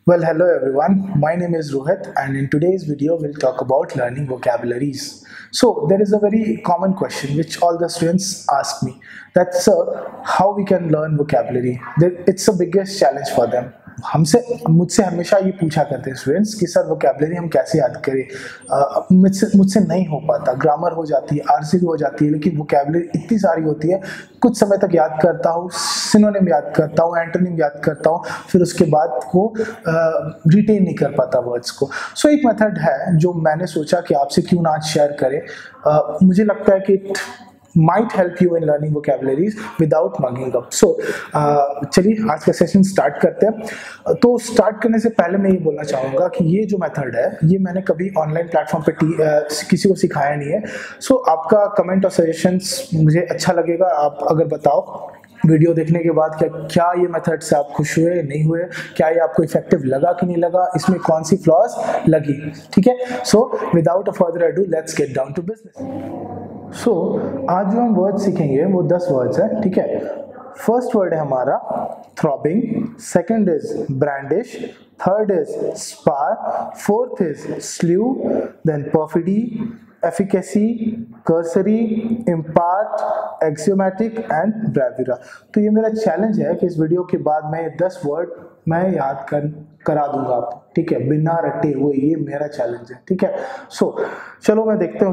Well, hello everyone. My name is Rohit, and in today's video, we'll talk about learning vocabularies. So, there is a very common question which all the students ask me. That's how we can learn vocabulary. It's the biggest challenge for them. हमसे मुझसे हमेशा ये पूछा करते हैं students कि sir vocabulary हम कैसे याद करें। मुझसे नहीं हो पाता, ग्रामर हो जाती है, आरसीबी हो जाती है, लेकिन वोकैबुलरी इतनी सारी होती है, कुछ समय तक याद करता हूँ, सिनोनिम याद करता हूँ, एंटोनिम याद करता हूँ, फिर उसके बाद वो रिटेन नहीं कर पाता वर्ड्स को। सो एक मेथड है जो मैंने सोचा कि आपसे क्यों ना आज शेयर करें। मुझे लगता है कि might help you in learning vocabularies without mugging up. So चलिए आज का सेशन स्टार्ट करते हैं। तो स्टार्ट करने से पहले मैं ये बोलना चाहूँगा कि ये जो मेथड है ये मैंने कभी ऑनलाइन प्लेटफॉर्म पे किसी को सिखाया नहीं है। सो आपका कमेंट और सजेशंस मुझे अच्छा लगेगा। आप अगर बताओ वीडियो देखने के बाद क्या ये मेथड से आप खुश हुए, नहीं हुए, क्या ये आपको इफेक्टिव लगा कि नहीं लगा, इसमें कौन सी फ्लॉज लगी, ठीक है। So without a further ado let's get down to business. So आज जो हम वर्ड सीखेंगे वो 10 वर्ड्स हैं, ठीक है। फर्स्ट वर्ड है हमारा throbbing, second is brandish, third is spar, fourth is slew, then perfidy, efficacy, cursory, impart, axiomatic and breviary. तो ये मेरा चैलेंज है कि इस वीडियो के बाद मैं 10 वर्ड मैं याद करा दूंगा आपको, ठीक है, बिना रटे हुए। ये मेरा चैलेंज है, ठीक है। सो चलो मैं देखते हैं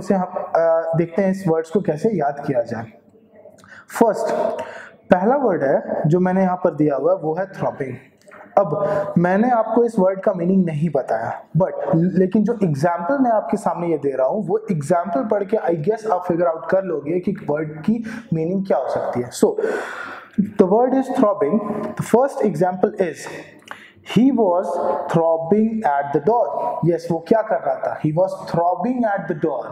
देखते हैं इस वर्ड्स को कैसे याद किया जाए। फर्स्ट पहला वर्ड है जो मैंने यहाँ पर दिया हुआ है वो है थ्रॉपिंग। अब मैंने आपको इस वर्ड का मीनिंग नहीं बताया, लेकिन जो एग्जाम्पल मैं आपके सामने ये दे रहा हूं वो एग्जाम्पल पढ़ के आई गेस आप फिगर आउट कर लोगे कि वर्ड की मीनिंग क्या हो सकती है। So the word is throbbing. The first example is he was throbbing at the door. Yes, वो क्या कर रहा था? He was throbbing at the door.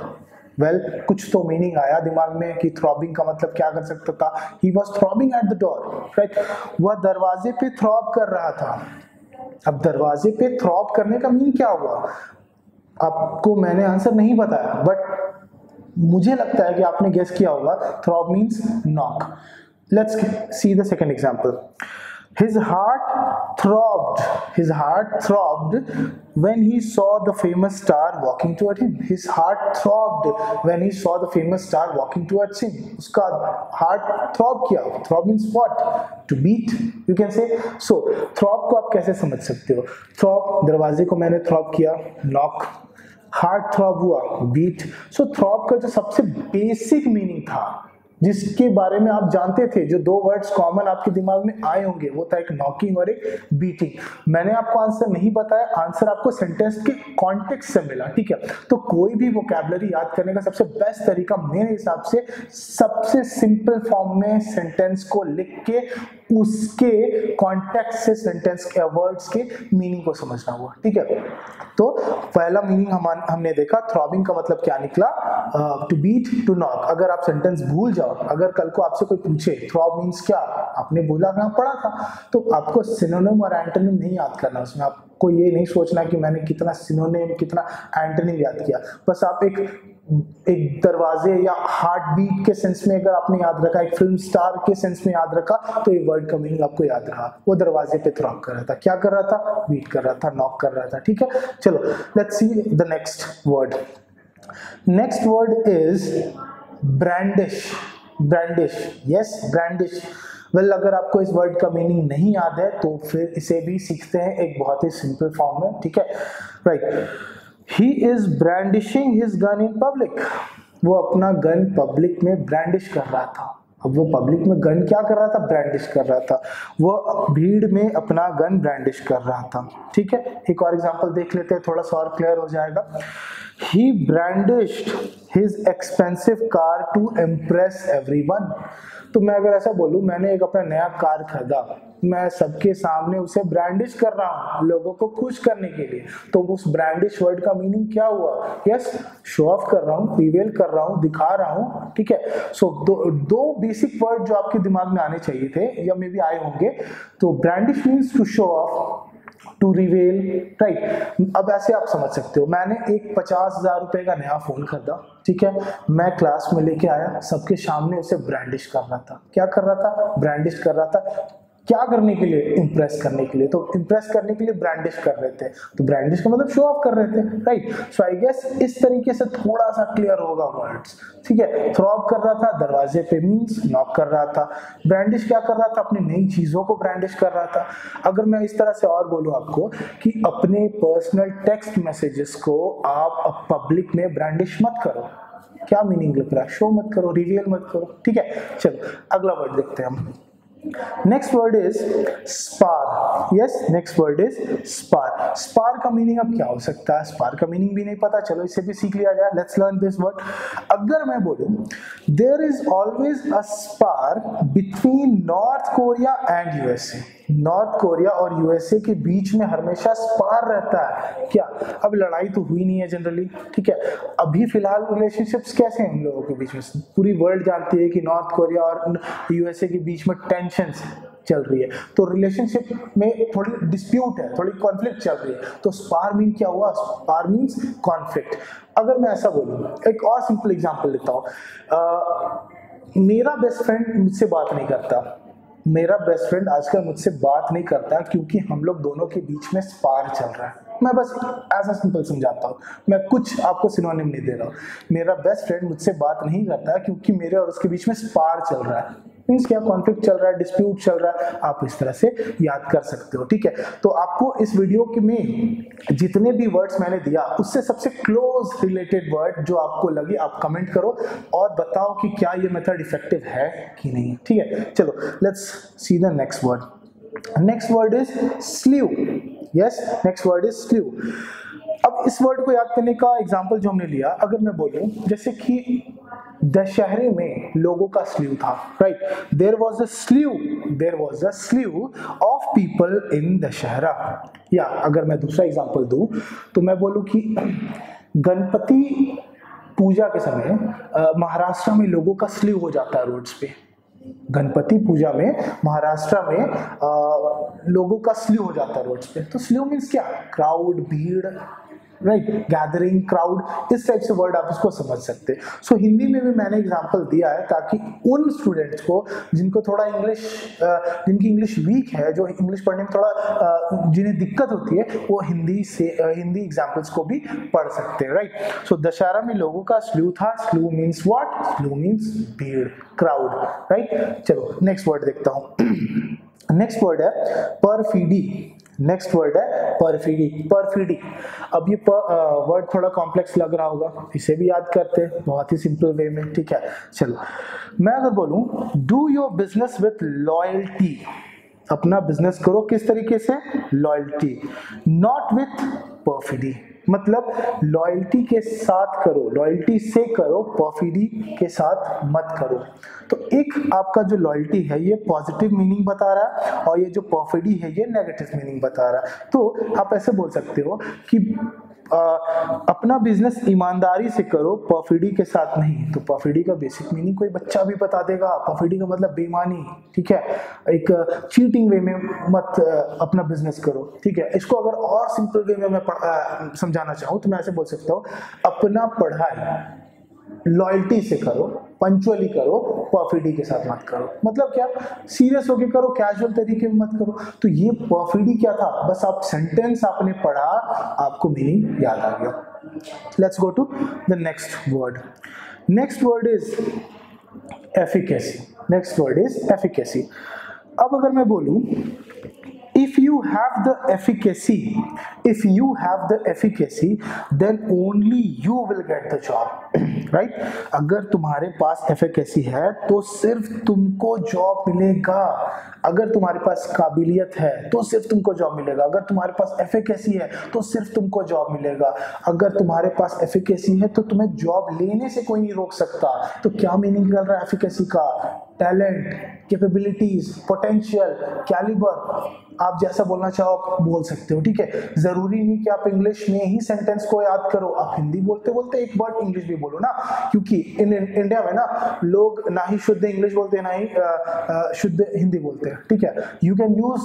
Well, कुछ तो मीनिंग आया दिमाग में कि थ्रॉबिंग का मतलब क्या कर सकता था। He was throbbing at the door, right? वह दरवाजे पे थ्रॉब कर रहा था। अब दरवाजे पे थ्रॉब करने का मीनिंग क्या हुआ? आपको मैंने आंसर नहीं बताया, बट मुझे लगता है कि आपने गेस किया होगा। Throb means knock. Let's see the second example. His heart throbbed when he saw the famous star walking toward him. His heart throbbed when he saw the famous star walking towards him. उसका heart throb किया। Throb means what? To beat, you can say. So throb को आप कैसे समझ सकते हो? Throb, दरवाजे को मैंने throb किया, knock, heart throb हुआ, beat. So throb का जो सबसे basic meaning था, जिसके बारे में आप जानते थे, जो 2 वर्ड्स कॉमन आपके दिमाग में आए होंगे, वो था एक नॉकिंग और एक बीटिंग। मैंने आपको आंसर नहीं बताया, आंसर आपको सेंटेंस के कॉन्टेक्स्ट से मिला, ठीक है। तो कोई भी वोकैबुलरी याद करने का सबसे बेस्ट तरीका मेरे हिसाब से सबसे सिंपल फॉर्म में सेंटेंस को लिख के उसके कॉन्टेक्स्ट से सेंटेंस के वर्ड्स के मीनिंग को समझना हुआ, ठीक है। तो पहला मीनिंग हमने देखा, थ्रॉबिंग का मतलब क्या निकला? To beat, to knock. अगर आप सेंटेंस भूल जाओ, अगर कल को आपसे कोई पूछे थ्रॉब मीन्स क्या, आपने बोला ना पढ़ा था, तो आपको सिनोनिम और एंटोनिम नहीं याद करना। उसमें आपको ये नहीं सोचना कि मैंने कितना सिनोनिम कितना एंटोनिम याद किया। बस आप एक दरवाजे या हार्ट बीट के सेंस में अगर आपने याद रखा, एक फिल्म स्टार के सेंस में याद रखा, तो ये वर्ड का मीनिंग आपको याद रहा। वो दरवाजे पे थ्रॉब कर रहा था, क्या कर रहा था? बीट कर रहा था, नॉक कर रहा था, ठीक है। चलो let's see the next word. Next word is brandish. Brandish, yes, brandish. Well, अगर आपको इस वर्ड का मीनिंग नहीं याद है तो फिर इसे भी सीखते हैं एक बहुत ही सिंपल फॉर्म में, ठीक है। Right, he is brandishing his gun in public. वो अपना गन पब्लिक में ब्रांडिश कर रहा था। अब वो पब्लिक में गन क्या कर रहा था? ब्रांडिश कर रहा था। वो भीड़ में अपना गन ब्रांडिश कर रहा था, ठीक है। एक और एग्जांपल देख लेते हैं, थोड़ा सा और क्लियर हो जाएगा। He brandished his expensive car to impress everyone. तो मैं अगर ऐसा बोलूं, मैंने एक अपना नया कार खरीदा, मैं सबके सामने उसे ब्रांडिश कर रहा हूं, लोगों को खुश करने के लिए। तो उस ब्रांडिश वर्ड का मीनिंग क्या हुआ? यस, शो ऑफ कर रहा हूं, प्रिवेल कर रहा हूं, दिखा रहा हूं, ठीक है। सो दो बेसिक वर्ड जो आपके दिमाग में आने चाहिए थे या मे बी आए होंगे। तो brandish means to show off, to reveal, right. अब ऐसे आप समझ सकते हो, मैंने एक 50,000 रुपए का नया फोन खरीदा, ठीक है। मैं क्लास में लेके आया, सबके सामने उसे ब्रांडिश कर रहा था। क्या कर रहा था? ब्रांडिश कर रहा था। क्या करने के लिए? इंप्रेस करने के लिए। तो इंप्रेस करने के लिए ब्रांडिश कर रहे थे, तो ब्रांडिश का मतलब शो ऑफ कर रहे थे, राइट। सो आई गेस इस तरीके से थोड़ा सा क्लियर होगा वर्ड्स, ठीक है। थ्रॉप कर रहा था दरवाजे पे मींस नॉक कर रहा था। ब्रांडिश क्या कर रहा था? अपनी नई चीजों को ब्रांडिश कर रहा था। अगर मैं इस तरह से और बोलूं आपको कि अपने पर्सनल टेक्स्ट मैसेजेस को आप पब्लिक में ब्रांडिश मत करो, क्या मीनिंग लग रहा है? शो मत करो, रिवील मत करो, ठीक है। चलो अगला वर्ड देखते हैं हम। Next word is spar. Yes, next word is spar. Spar का मीनिंग अब क्या हो सकता है? स्पार का मीनिंग भी नहीं पता, चलो इसे भी सीख लिया जाए। Let's learn this word. अगर मैं बोलूं there is always a spar between North Korea and USA, North Korea और यूएसए के बीच में हमेशा स्पार रहता है, क्या? अब लड़ाई तो हुई नहीं है जनरली, ठीक है। अभी फिलहाल रिलेशनशिप्स कैसे हैं हम लोगों के बीच में? पूरी वर्ल्ड जानती है कि नॉर्थ कोरिया और यूएसए के बीच में टेंशंस चल रही है, तो रिलेशनशिप में थोड़ी डिस्प्यूट है, थोड़ी कॉन्फ्लिक्ट चल रही है। तो स्पार मीन क्या हुआ? Spar means conflict. अगर मैं ऐसा बोलूं, एक और सिंपल एग्जांपल लेता हूं। मेरा बेस्ट फ्रेंड मुझसे बात नहीं करता, मेरा बेस्ट फ्रेंड आजकल मुझसे बात नहीं करता क्योंकि हम लोग दोनों के बीच में स्पार चल रहा है। मैं बस ऐसा सिंपल समझाता हूँ, मैं कुछ आपको सिनोनिम नहीं दे रहा हूँ। मेरा बेस्ट फ्रेंड मुझसे बात नहीं करता क्योंकि मेरे और उसके बीच में स्पार चल रहा है। मीन्स क्या? कॉन्फ्लिक्ट चल रहा है, डिस्प्यूट चल रहा है। आप इस तरह से याद कर सकते हो, ठीक है। तो आपको इस वीडियो के में जितने भी वर्ड्स मैंने दिया उससे सबसे क्लोज रिलेटेड वर्ड जो आपको लगे आप कमेंट करो और बताओ कि क्या ये मेथड इफेक्टिव है कि नहीं, ठीक है। चलो let's see the next word. Next word is sleeve. Yes, next word is sleeve. अब इस वर्ड को याद करने का एग्जांपल जो हमने लिया, अगर मैं बोलूं जैसे कि दशहरे में लोगों का स्लीव था, right. There was a slew of people in Dussehra. या अगर मैं दूसरा एग्जांपल दूं तो मैं बोलूं कि गणपति पूजा के समय महाराष्ट्र में लोगों का स्लीव हो जाता है रोड्स पे। गणपति पूजा में महाराष्ट्र में लोगों का स्लीव हो जाता है रोड्स पे। तो स्लीव मीन्स क्या? क्राउड, भीड़, राइट, गैदरिंग, क्राउड, इस टाइप से वर्ड आप इसको समझ सकते हैं। सो हिंदी में भी मैंने एग्जांपल दिया है ताकि उन स्टूडेंट्स को जिनको थोड़ा जिनकी इंग्लिश वीक है, जो इंग्लिश पढ़ने में थोड़ा जिन्हें दिक्कत होती है, वो हिंदी एग्जांपल्स को भी पढ़ सकते हैं, राइट। सो दशहरा में लोगों का स्लीव था। Sleeve means what? Sleeve means भीड़, क्राउड, राइट। चलो नेक्स्ट वर्ड देखता हूं। नेक्स्ट वर्ड है परफीडी। नेक्स्ट वर्ड है परफीडी। परफीडी, अब ये वर्ड थोड़ा कॉम्प्लेक्स लग रहा होगा, इसे भी याद करते हैं बहुत ही सिंपल वे में, ठीक है। चलो मैं अगर बोलूं do your business with loyalty, अपना बिजनेस करो किस तरीके से? Loyalty, not with perfidy. मतलब लॉयल्टी के साथ करो, लॉयल्टी से करो, परफीडी के साथ मत करो। तो एक आपका जो लॉयल्टी है ये पॉजिटिव मीनिंग बता रहा है और ये जो परफीडी है ये नेगेटिव मीनिंग बता रहा है। तो आप ऐसे बोल सकते हो कि अपना बिजनेस ईमानदारी से करो, परफीडी के साथ नहीं। तो परफीडी का बेसिक मीनिंग कोई बच्चा भी बता देगा। परफीडी का मतलब बेईमानी, ठीक है। एक चीटिंग वे में मत अपना बिजनेस करो, ठीक है। इसको अगर और सिंपल वे में मैं समझाना चाहूँ तो मैं ऐसे बोल सकता हूँ, अपना पढ़ाई लॉयल्टी से करो, पंचुअली करो, परफीडी के साथ मत करो। मतलब क्या? सीरियस होके करो, कैजुअल तरीके में मत करो। तो ये परफीडी क्या था? बस आप सेंटेंस आपने पढ़ा, आपको मीनिंग याद आ गया। Let's go to the next word. Next word is efficacy. Next word is efficacy. अब अगर मैं बोलूं if you have the efficacy then only you will get the job, right? अगर तुम्हारे पास efficacy है तो सिर्फ तुमको जॉब मिलेगा। अगर तुम्हारे पास काबिलियत है तो सिर्फ तुमको जॉब मिलेगा। अगर तुम्हारे पास एफिकेसी है तो सिर्फ तुमको जॉब मिलेगा। अगर तुम्हारे पास एफिकेसी है तो तुम्हें जॉब लेने से कोई नहीं रोक सकता। तो क्या मीनिंग निकल रहा है एफिकेसी का? टैलेंट, कैपेबिलिटीज, पोटेंशियल, कैलिबर, आप जैसा बोलना चाहो आप बोल सकते हो, ठीक है। जरूरी नहीं कि आप इंग्लिश में ही सेंटेंस को याद करो, आप हिंदी बोलते बोलते एक वर्ड इंग्लिश भी बोलो ना, क्योंकि इंडिया में ना लोग ना ही शुद्ध इंग्लिश बोलते हैं ना ही शुद्ध हिंदी बोलते हैं, ठीक है। You can use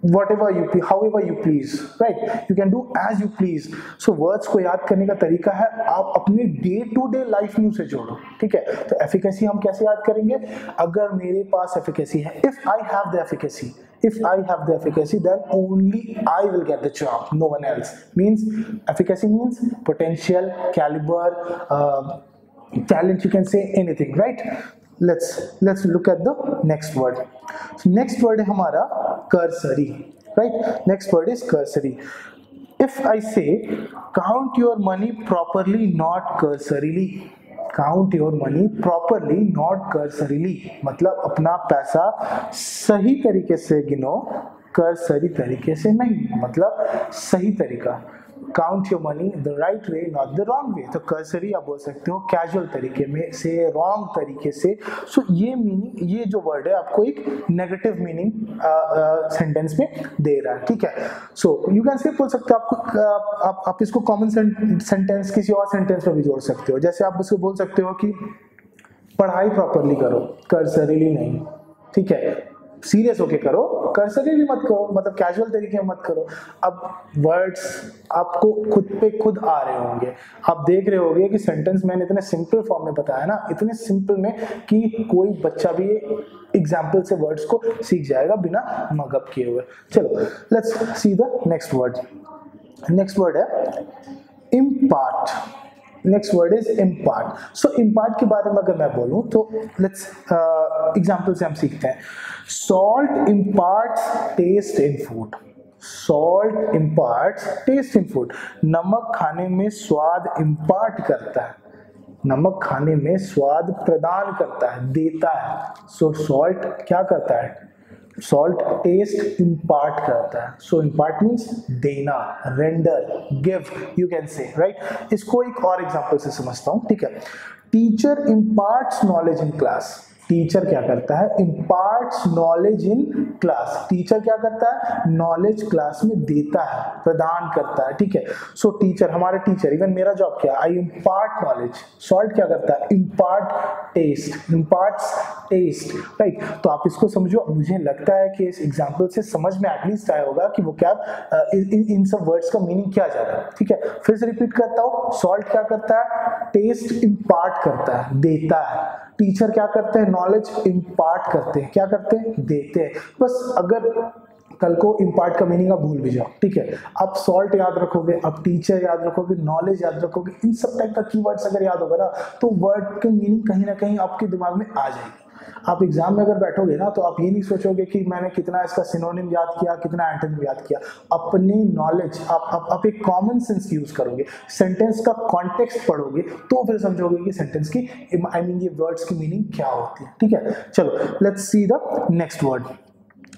whatever you please, however you please, right? You can do as you please. So words को याद करने का तरीका है आप अपने डे टू डे लाइफ में उसे जोड़ो, ठीक है। तो एफिकेसी हम कैसे याद करेंगे? अगर मेरे पास एफिकेसी है, if I have the efficacy, if I have the efficacy, then only I will get the job, no one else. Means efficacy means potential, caliber, talent, you can say anything, right? Let's look at the next word. So next word है हमारा cursory, right? Next word is cursory. If I say count your money properly, not cursorily. Count your money properly, not cursorily. मतलब अपना पैसा सही तरीके से गिनो, cursory तरीके से नहीं, मतलब सही तरीका. Count your money the right way, not the wrong way. तो कर्सरी आप बोल सकते हो कैजुअल तरीके में से, रॉन्ग तरीके से. सो ये मीनिंग, ये जो वर्ड है आपको एक नेगेटिव मीनिंग सेंटेंस में दे रहा है, ठीक है. सो यू कैन से बोल सकते हो आपको, आप इसको कॉमन सेंटेंस किसी और सेंटेंस में भी जोड़ सकते हो. जैसे आप उसको बोल सकते हो कि पढ़ाई प्रॉपरली करो, कर्सरीली नहीं, ठीक है. सीरियस होके करो, कर्सरीली मत करो, मतलब कैजुअल तरीके में मत करो. अब वर्ड्स आपको खुद पे खुद आ रहे होंगे, आप देख रहे होंगे कि सेंटेंस मैंने इतने सिंपल फॉर्म में बताया ना, इतने सिंपल में कि कोई बच्चा भी एग्जाम्पल से वर्ड्स को सीख जाएगा बिना मगअप किए हुए. चलो let's see the next word. Next word है impart. Next word is impart. So impart के बारे में अगर मैं बोलूं तो लेट्स एग्जाम्पल से हम सीखते हैं. Salt imparts taste in food. Salt imparts taste in food. नमक खाने में स्वाद इम्पार्ट करता है, नमक खाने में स्वाद प्रदान करता है, देता है. सो सॉल्ट क्या करता है? सॉल्ट टेस्ट इम्पार्ट करता है. सो इम्पार्ट मीन्स देना, render, give, you can say, right. इसको एक और एग्जांपल से समझता हूं, ठीक है. Teacher imparts knowledge in class. Teacher क्या करता है? Imparts knowledge in class. Teacher क्या करता है? नॉलेज क्लास में देता है, प्रदान करता है, ठीक है. सो टीचर, हमारे टीचर, इवन मेरा जॉब क्या है? I impart knowledge. सॉल्ट क्या करता है? Impart taste, imparts taste, right. तो आप इसको समझो. मुझे लगता है कि इस एग्जाम्पल से समझ में एटलीस्ट आया होगा कि वो क्या इन सब वर्ड्स का मीनिंग क्या जा रहा है, ठीक है. फिर से रिपीट करता हूँ. सॉल्ट क्या करता है? टेस्ट इम्पार्ट करता है, देता है. टीचर क्या करते हैं? नॉलेज इम्पार्ट करते हैं. क्या करते हैं? देते हैं. बस अगर कल को इम्पार्ट का मीनिंग आप भूल भी जाओ, ठीक है, आप सॉल्ट याद रखोगे, आप टीचर याद रखोगे, नॉलेज याद रखोगे, इन सब टाइप का कीवर्ड्स अगर याद होगा ना, तो वर्ड के मीनिंग कहीं ना कहीं आपके दिमाग में आ जाएगी. आप एग्जाम में अगर बैठोगे ना, तो आप ये नहीं सोचोगे कि मैंने कितना इसका सिनोनिम याद किया, कितना एंटोनिम याद किया. अपनी नॉलेज, आप एक कॉमन सेंस यूज करोगे, सेंटेंस का कॉन्टेक्स्ट पढ़ोगे, तो फिर समझोगे कि सेंटेंस की, आई मीन ये वर्ड्स की मीनिंग क्या होती है, ठीक है. चलो let's see the next word.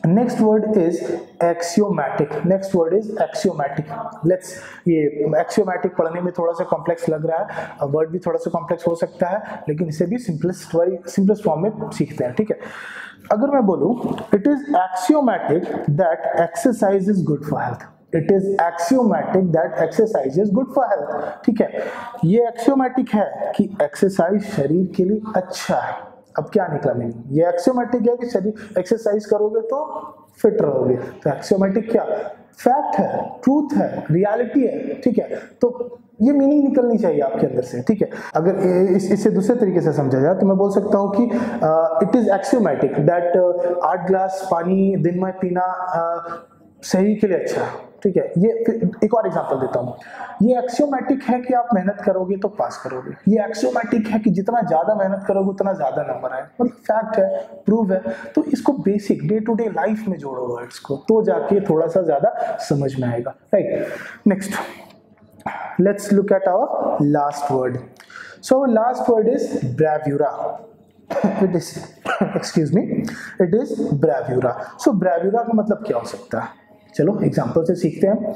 Next word is axiomatic. Next word is axiomatic. Let's, ये एक्सियोमैटिक पढ़ने में थोड़ा सा कॉम्प्लेक्स लग रहा है, वर्ड भी थोड़ा सा कॉम्प्लेक्स हो सकता है, लेकिन इसे भी सिंपलेस्ट फॉर्म में सीखते हैं, ठीक है. अगर मैं बोलूं, it is axiomatic that exercise is good for health. It is axiomatic that exercise is good for health, ठीक है. ये एक्सियोमैटिक है कि एक्सरसाइज शरीर के लिए अच्छा है. अब क्या निकला मीनिंग? ये एक्सियोमैटिक है कि शरीर एक्सरसाइज करोगे तो फिट रहोगे. तो एक्सियोमैटिक क्या? फैक्ट है, ट्रूथ है, रियलिटी है, ठीक है. तो ये मीनिंग निकलनी चाहिए आपके अंदर से, ठीक है. अगर इसे दूसरे तरीके से समझा जाए तो मैं बोल सकता हूँ कि it is axiomatic that 8 glass पानी दिन में पीना शरीर के लिए अच्छा है, ठीक है. ये एक और एग्जांपल देता हूँ. ये एक्सियोमैटिक है कि आप मेहनत करोगे तो पास करोगे. ये एक्सियोमैटिक है कि जितना ज्यादा मेहनत करोगे उतना ज्यादा नंबर आए. मतलब फैक्ट है, प्रूव है. तो इसको basic day to day life में जोड़ो वर्ड्स को, तो जाके थोड़ा सा ज्यादा समझ में आएगा, right. Next, let's look at our last word. So last word is breviary. It is, excuse me, it is bravura. So bravura का मतलब क्या हो सकता है? चलो एग्जाम्पल से सीखते हैं.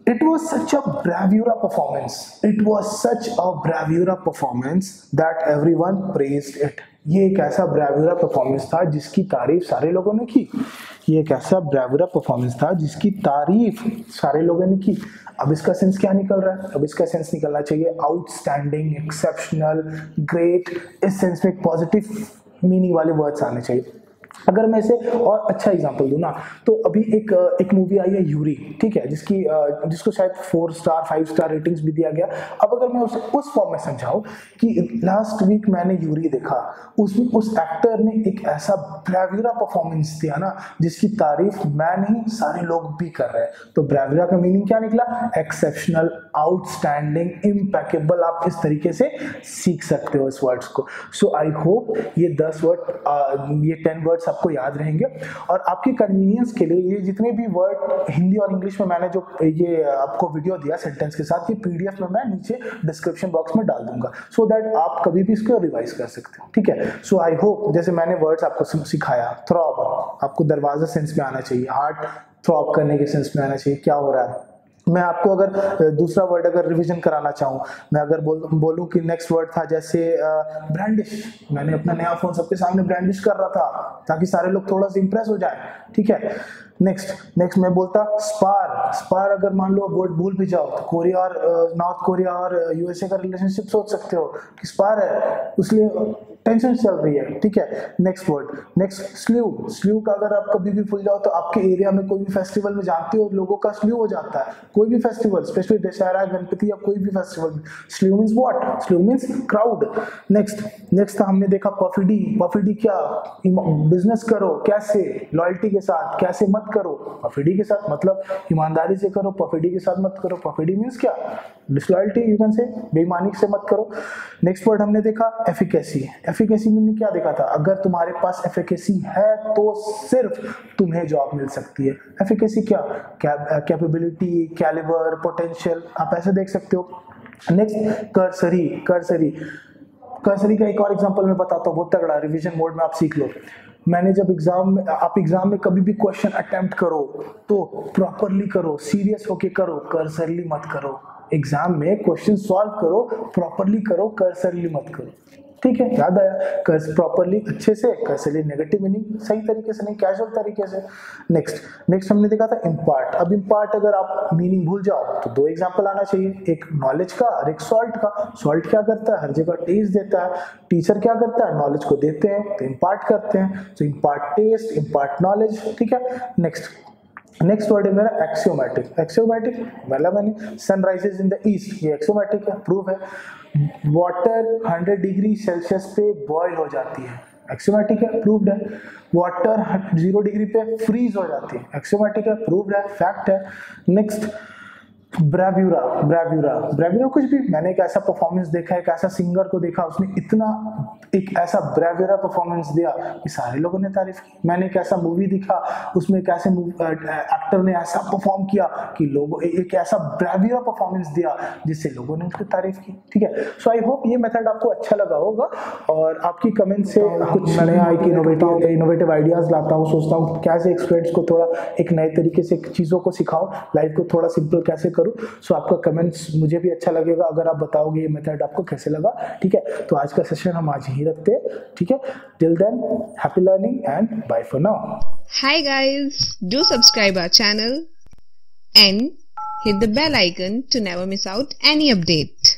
It was such a bravura performance. It was such a bravura performance that everyone praised it. ये एक ऐसा ब्रेवियरा परफॉर्मेंस था जिसकी तारीफ सारे लोगों ने की. ये एक ऐसा ब्रेवियरा परफॉर्मेंस था जिसकी तारीफ सारे लोगों ने की. अब इसका सेंस क्या निकल रहा है? अब इसका सेंस निकलना चाहिए आउटस्टैंडिंग, एक्सेप्शनल, ग्रेट. इस सेंस में पॉजिटिव मीनिंग वाले वर्ड्स आने चाहिए. अगर मैं इसे और अच्छा एग्जांपल दूं ना, तो अभी एक मूवी आई है यूरी, ठीक है, जिसको शायद 4 स्टार 5 स्टार रेटिंग्स भी दिया गया। अब अगर मैं उसे उस फॉर्म में समझाऊं कि लास्ट वीक मैंने यूरी देखा, उसमें उस एक्टर ने एक ऐसा ब्रेवियरा परफॉर्मेंस दिया ना, जिसकी तारीफ मैं नहीं सारे लोग भी कर रहे हैं। तो ब्रेवियरा का मीनिंग क्या निकला? Exceptional, outstanding, impeccable. आप इस तरीके से सीख सकते हो इस वर्ड्स को। सो आई होप ये 10 वर्ड, ये 10 वर्ड्स आपको याद रहेंगे। और आपकी कन्वीनियंस के लिए ये जितने भी वर्ड हिंदी और इंग्लिश में मैंने जो ये आपको वीडियो दिया सेंटेंस के साथ, ये पीडीएफ में मैं नीचे डिस्क्रिप्शन बॉक्स में डाल दूंगा, सो दैट आप कभी भी इसको रिवाइज कर सकते हो, ठीक है। सो आई होप जैसे मैंने वर्ड्स आपको सिखाया, थ्रॉब आपको दरवाजा सेंस में आना चाहिए, हार्ट थ्रॉब करने के सेंस में आना चाहिए, क्या हो रहा है। मैं आपको अगर दूसरा वर्ड अगर रिवीजन कराना चाहूँ, मैं अगर बोलूँ कि नेक्स्ट वर्ड था जैसे ब्रांडिश, मैंने अपना नया फोन सबके सामने ब्रांडिश कर रहा था ताकि सारे लोग थोड़ा सा इंप्रेस हो जाए, ठीक है। नेक्स्ट मैं बोलता स्पार अगर मान लो वर्ड भूल भी जाओ तो कोरिया और नॉर्थ कोरिया और यूएसए का रिलेशनशिप सोच सकते हो कि स्पार है, इसलिए टेंशन चल रही है, ठीक है। नेक्स्ट स्ल्यू का अगर आप कभी भी भूल जाओ तो आपके एरिया में कोई भी फेस्टिवल में जानते हो लोगों का स्ल्यू हो जाता है, कोई भी फेस्टिवल, स्पेशली दशहरा, गणपति या कोई भी फेस्टिवल में slew means what? Slew means crowd. Next हमने देखा पफिडी क्या? बिजनेस करो कैसे? लॉयल्टी के साथ, कैसे मत करो? पफिडी के साथ, मतलब ईमानदारी से करो, पफिडी के साथ मत करो। पफिडी मींस क्या? डिसलॉयल्टी, यू कैन से बेईमानी से मत करो। नेक्स्ट वर्ड हमने देखा एफिकेसी में क्या देखा था? अगर तुम्हारे पास एफिकेसी है तो सिर्फ तुम्हें जॉब मिल सकती है। एफिकेसी क्या? कैपेबिलिटी, कैलिबर, पोटेंशियल, आप ऐसे देख सकते हो। नेक्स्ट कर्सरी का एक और एग्जांपल मैं बताता हूँ, बहुत तगड़ा, रिवीजन मोड में आप सीख लो। मैंने जब एग्जाम में कभी भी क्वेश्चन अटेम्प्ट करो तो प्रॉपरली करो, सीरियस होके करो, कर्सरली मत करो। एग्जाम में क्वेश्चन सॉल्व करो, प्रॉपरली करो, कर्सरली मत करो, ठीक है। याद आया? प्रॉपरली, अच्छे से, कर्सरली नेगेटिव मीनिंग, सही तरीके से नहीं, कैजुअल तरीके से। नेक्स्ट हमने देखा था इम्पार्ट। अब इम्पार्ट अगर आप मीनिंग भूल जाओ तो 2 एग्जांपल आना चाहिए, एक नॉलेज का और एक सॉल्ट का। सॉल्ट क्या करता है? हर जगह टेस्ट देता है। टीचर क्या करता है? नॉलेज को देते हैं तो इम्पार्ट करते हैं। तो इम्पार्ट टेस्ट, इम्पार्ट नॉलेज, ठीक है। नेक्स्ट वर्ड है मेरा एक्सियोमैटिक मतलब मैंने सनराइजेस इन द ईस्ट, ये एक्सियोमैटिक है, प्रूफ है। वाटर 100 डिग्री सेल्सियस पे बॉयल हो जाती है, एक्सियोमैटिक है, प्रूव्ड है। वाटर 0 डिग्री पे फ्रीज हो जाती है, एक्सियोमैटिक है, प्रूव्ड है, फैक्ट है। नेक्स्ट ब्रेवियरा कुछ भी, मैंने एक ऐसा परफॉर्मेंस देखा, एक ऐसा सिंगर को देखा, उसने इतना एक ऐसा ब्रेवियरा परफॉर्मेंस दिया कि सारे लोगों ने तारीफ की। मैंने एक ऐसा मूवी दिखा, उसमें एक ऐसे एक्टर ने ऐसा परफॉर्म किया कि लोगों एक ऐसा ब्रेवियरा परफॉर्मेंस दिया जिससे लोगों ने उसकी तारीफ की, ठीक है। सो आई होप ये मेथड आपको अच्छा लगा होगा और आपकी कमेंट से कुछ नया इनोवेटिव आइडियाज लाता हूँ, सोचता हूँ कैसे स्टूडेंट्स को थोड़ा एक नए तरीके से चीज़ों को सिखाओ, लाइफ को थोड़ा सिंपल कैसे करूँ। सो आपका कमेंट्स मुझे भी अच्छा लगेगा अगर आप बताओगे ये मेथड आपको कैसे लगा, ठीक है। तो आज का सेशन हम आज ही रखते हैं, ठीक है। Till then, happy learning and bye for now. Hi guys, do subscribe our channel and hit the bell icon to never miss out any update.